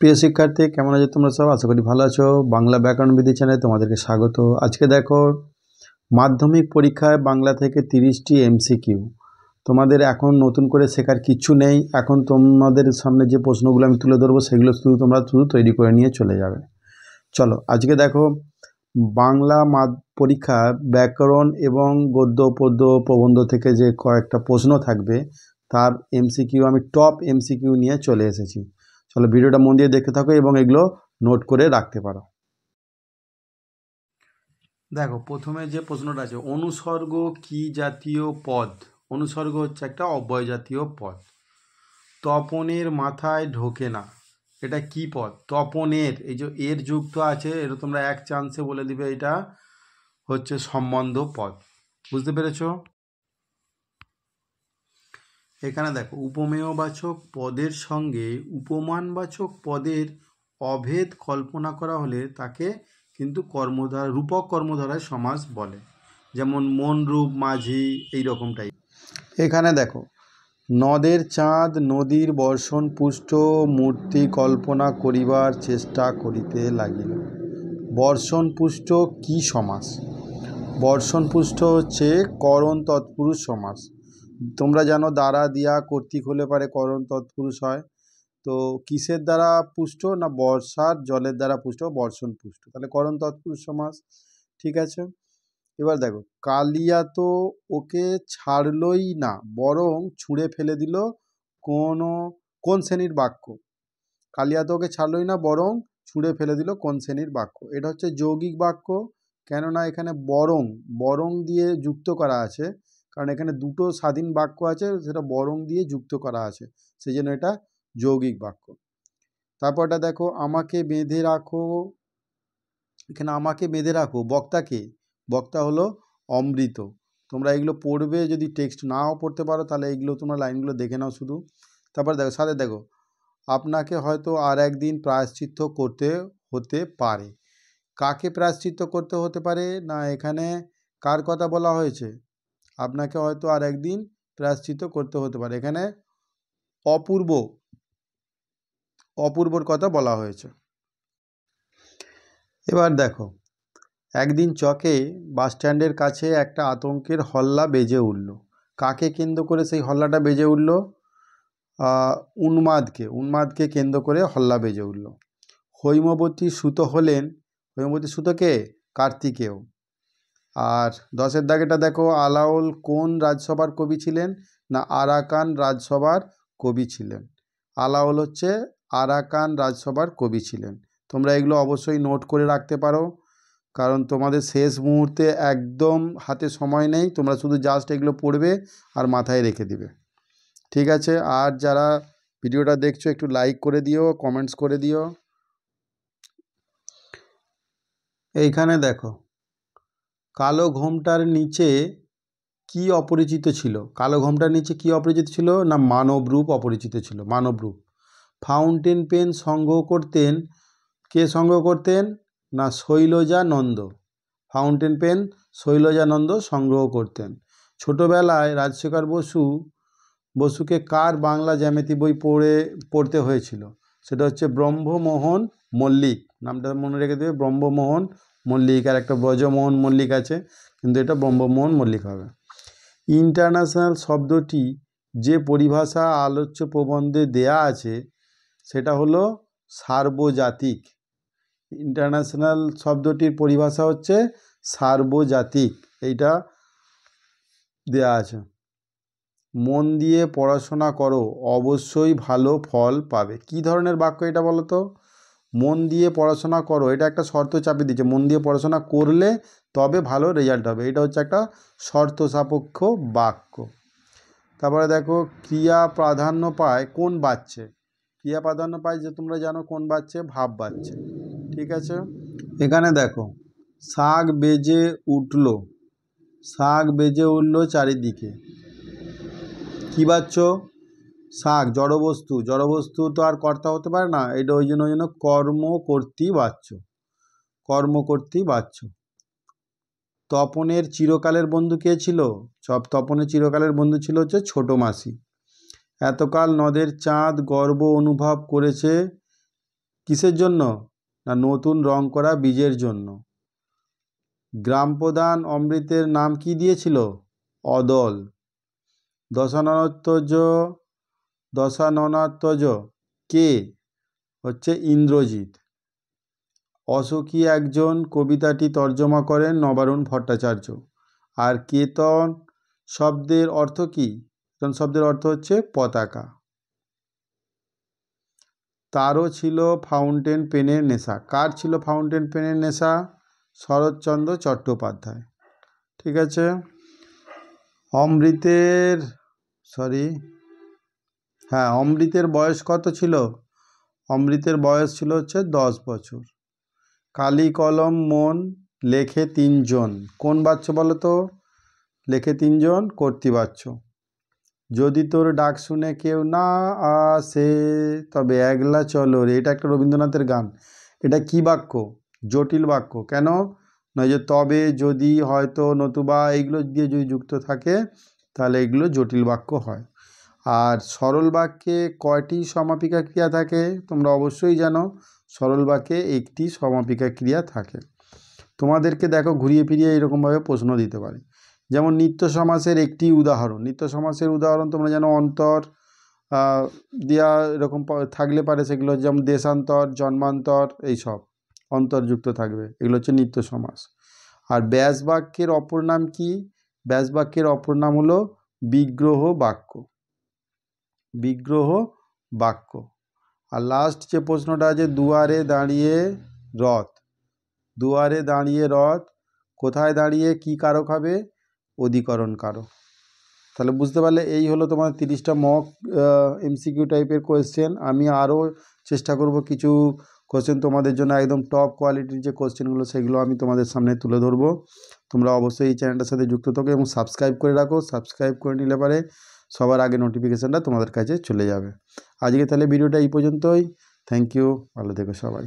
প্রিয় শিক্ষার্থী, কেমন আছো তোমরা সব? আশা করি ভালো আছো। বাংলা ব্যাকরণ বিধি চ্যানেলে তোমাদেরকে স্বাগত। আজকে দেখো, মাধ্যমিক পরীক্ষায় বাংলা থেকে 30টি এমসিকিউ। তোমাদের এখন নতুন করে শেখার কিচ্ছু নেই। এখন তোমাদের সামনে যে প্রশ্নগুলো আমি তুলে ধরবো সেগুলো তোমরা তৈরি করে নিয়ে চলে যাবে। চলো, আজকে দেখো, বাংলা পরীক্ষা ব্যাকরণ এবং গদ্য পদ্য প্রবন্ধ থেকে যে কয়েকটা প্রশ্ন থাকবে তার এমসিকিউ আমি টপ এমসিকিউ নিয়ে চলে এসেছি। চলো, ভিডিওটা মন দিয়ে দেখতে থাকো এবং এগুলো নোট করে রাখতে পারো। দেখো, প্রথমে যে প্রশ্নটা আছে, অনুসর্গ কি জাতীয় পদ? অনুসর্গ হচ্ছে একটা অব্যয় জাতীয় পদ। তপনের মাথায় ঢোকে না, এটা কি পদ? তপনের, এই যে এর যুক্ত আছে, এটা তোমরা এক চান্সে বলে দিবে এটা হচ্ছে সম্বন্ধ পদ। বুঝতে পেরেছো? এখানে দেখো, উপমেয়বাচক পদের সঙ্গে উপমানবাচক পদের অভেদ কল্পনা করা হলে তাকে কিন্তু রূপক কর্মধারায় সমাস বলে। যেমন মন, রূপ, মাঝি, এইরকম টাইপ। এখানে দেখো, নদের চাঁদ নদীর বর্ষণ পুষ্ট মূর্তি কল্পনা করিবার চেষ্টা করিতে লাগিল। বর্ষণ পুষ্ট কি সমাস? বর্ষণ পুষ্ট হচ্ছে করণ তৎপুরুষ সমাস। তোমরা জানো, দ্বারা দিয়া কর্তৃক হলে পারে করণ তৎপুরুষ হয়। তো কিসের দ্বারা পুষ্ট? না বর্ষার জলের দ্বারা পুষ্ট, বর্ষণ পুষ্ট, তাহলে করণ তৎপুরুষ সমাস। ঠিক আছে, এবার দেখো, কালিয়া তো ওকে ছাড়লই না বরং ছুঁড়ে ফেলে দিল। কোন শ্রেণীর বাক্য? কালিয়া তো ওকে ছাড়লই না বরং ছুঁড়ে ফেলে দিল কোন শ্রেণীর বাক্য? এটা হচ্ছে যৌগিক বাক্য। কেননা এখানে বরং দিয়ে যুক্ত করা আছে, কারণ এখানে দুটো স্বাধীন বাক্য আছে, সেটা বরং দিয়ে যুক্ত করা আছে, সেই জন্য এটা যৌগিক বাক্য। তারপর এটা দেখো, আমাকে বেঁধে রাখো। এখানে আমাকে বেঁধে রাখো, বক্তাকে, বক্তা হলো অমৃত। তোমরা এগুলো পড়বে, যদি টেক্সট নাও পড়তে পারো তাহলে এইগুলো তোমরা লাইনগুলো দেখে নাও শুধু। তারপর দেখো, সাথে দেখো, আপনাকে হয়তো আর একদিন প্রায়শ্চিত্ত করতে হতে পারে। কাকে প্রায়শ্চিত্ত করতে হতে পারে? না এখানে কার কথা বলা হয়েছে? আপনাকে হয়তো আর একদিন প্রায়শ্চিত্ত করতে হতে পারে, এখানে অপূর্বর কথা বলা হয়েছে। এবার দেখো, একদিন চকে বাসস্ট্যান্ডের কাছে একটা আতঙ্কের হল্লা বেজে উঠল। কাকে কেন্দ্র করে সেই হল্লাটা বেজে উঠল? উন্মাদকে কেন্দ্র করে হল্লা বেজে উঠল। হৈমবতী সুত হলেন, হৈমবতী সুত কে? কার্তিকেয়। আর 10-এর দাগেটা দেখো, আলাওল কোন রাজসভার কবি ছিলেন? না আরাকান রাজসভার কবি ছিলেন। আলাওল হচ্ছে আরাকান রাজসভার কবি ছিলেন। তোমরা এগুলো অবশ্যই নোট করে রাখতে পারো, কারণ তোমাদের শেষ মুহূর্তে একদম হাতে সময় নেই, তোমরা শুধু জাস্ট এগুলো পড়বে আর মাথায় রেখে দিবে। ঠিক আছে, আর যারা ভিডিওটা দেখছো একটু লাইক করে দিও, কমেন্টস করে দিও। এইখানে দেখো, কালো ঘোমটার নিচে কি অপরিচিত ছিল? কালো ঘোমটার নিচে কি অপরিচিত ছিল? না মানবরূপ অপরিচিত ছিল, মানবরূপ। ফাউন্টেন পেন সংগ্রহ করতেন, কে সংগ্রহ করতেন? না শৈলজানন্দ। ফাউন্টেন পেন শৈলজানন্দ সংগ্রহ করতেন। ছোটোবেলায় রাজশেখর বসুকে কার বাংলা জ্যামিতি বই পড়তে হয়েছিল? সেটা হচ্ছে ব্রহ্মমোহন মল্লিক। নামটা মনে রেখে দেবে, ব্রহ্মমোহন মল্লিক। আর একটা ব্রজমোহন মল্লিক আছে, কিন্তু এটা ব্রহ্মমোহন মল্লিক হবে। ইন্টারন্যাশনাল শব্দটি যে পরিভাষা আলোচ্য প্রবন্ধে দেয়া আছে সেটা হলো সার্বজাতিক। ইন্টারন্যাশনাল শব্দটির পরিভাষা হচ্ছে সার্বজাতিক, এইটা দেয়া আছে। মন দিয়ে পড়াশোনা করো, অবশ্যই ভালো ফল পাবে। কি ধরনের বাক্য এটা বলো তো? মন দিয়ে পড়াশোনা করো, এটা একটা শর্ত চাপিয়ে দিচ্ছে, মন দিয়ে পড়াশোনা করলে তবে ভালো রেজাল্ট হবে, এটা হচ্ছে একটা শর্ত সাপেক্ষ বাক্য। তারপরে দেখো, ক্রিয়া প্রাধান্য পায় কোন বাচ্চে? ক্রিয়া প্রাধান্য পায়, যে তোমরা জানো কোন বাচ্চে? ভাব বাচ্চে। ঠিক আছে, এখানে দেখো, শাক বেজে উঠল, শাক বেজে উঠল চারিদিকে। কী বাচ্চ? শাক, জড়বস্তু। জড়বস্তু তো আর কর্তা হতে পারে না, এটা ওই জন্য কর্মকর্তী বাচ্চ। তপনের চিরকালের বন্ধু কে ছিল? তপনের চিরকালের বন্ধু ছিল হচ্ছে ছোট মাসি। এতকাল নদের চাঁদ গর্ব অনুভব করেছে কিসের জন্য? না নতুন রং করা বীজের জন্য। গ্রাম প্রধান অমৃতের নাম কি দিয়েছিল? অদল। দশাননাত্মজ কে? হচ্ছে ইন্দ্রজিৎ। অসুখী একজন কবিতাটি তর্জমা করেন নবারুণ ভট্টাচার্য। আর কেতন শব্দের অর্থ কি? কেতন শব্দের অর্থ হচ্ছে পতাকা। তারও ছিল ফাউন্টেন পেনের নেশা। কার ছিল ফাউন্টেন পেনের নেশা? শরৎচন্দ্র চট্টোপাধ্যায়। ঠিক আছে। অমৃতের বয়স কত ছিল? অমৃতের বয়স ছিল হচ্ছে 10 বছর। কালি কলম মন লেখে 3 জন। কোন বাচ্চ বলো তো? লেখে 3 জন কর্তৃবাচ্য। যদি তোর ডাক শুনে কেউ না আসে তবে একলা চলো রে। এটা একটা রবীন্দ্রনাথের গান। এটা কি বাক্য? জটিল বাক্য। কেন? নয় যে তবে, যদি, হয়তো, নতুবা এইগুলো দিয়ে যদি যুক্ত থাকে তাহলে এগুলো জটিল বাক্য হয়। আর সরল বাক্যে কয়টি সমাপিকা ক্রিয়া থাকে? তোমরা অবশ্যই জানো সরল বাক্যে একটি সমাপিকা ক্রিয়া থাকে। তোমাদেরকে দেখো ঘুরিয়ে ফিরিয়ে এরকমভাবে প্রশ্ন দিতে পারে। যেমন নিত্য সমাসের একটি উদাহরণ। নিত্য সমাসের উদাহরণ তোমরা জানো অন্তর দেওয়া এরকম থাকলে পারে, সেগুলো যেমন দেশান্তর, জন্মান্তর, এইসব অন্তর্যুক্ত থাকবে, এগুলো হচ্ছে নিত্য সমাস। আর ব্যাস বাক্যের অপর নাম কি? ব্যাস বাক্যের অপর নাম হলো বিগ্রহ বাক্য। বিগ্রহ বাক্য। আর লাস্ট যে প্রশ্নটা আছে, দুয়ারে দাঁড়িয়ে রথ। দুয়ারে দাঁড়িয়ে রথ কোথায় দাঁড়িয়ে কি কারক হবে? অধিকরণ কারক। তাহলে বুঝতে পারলে এই হলো তোমার 30টা মক এমসিকিউ টাইপের কোয়েশ্চেন। আমি আরও চেষ্টা করব কিছু কোশ্চেন তোমাদের জন্য একদম টপ কোয়ালিটির যে কোশ্চেনগুলো সেগুলো আমি তোমাদের সামনে তুলে ধরবো। তোমরা অবশ্যই এই চ্যানেলটার সাথে যুক্ত থাকো এবং সাবস্ক্রাইব করে রাখো। সাবস্ক্রাইব করে নিলে পারে সবার আগে নোটিফিকেশানটা তোমাদের কাছে চলে যাবে। আজকে তাহলে ভিডিওটা এই পর্যন্তই। থ্যাংক ইউ, ভালো থেকো সবাই।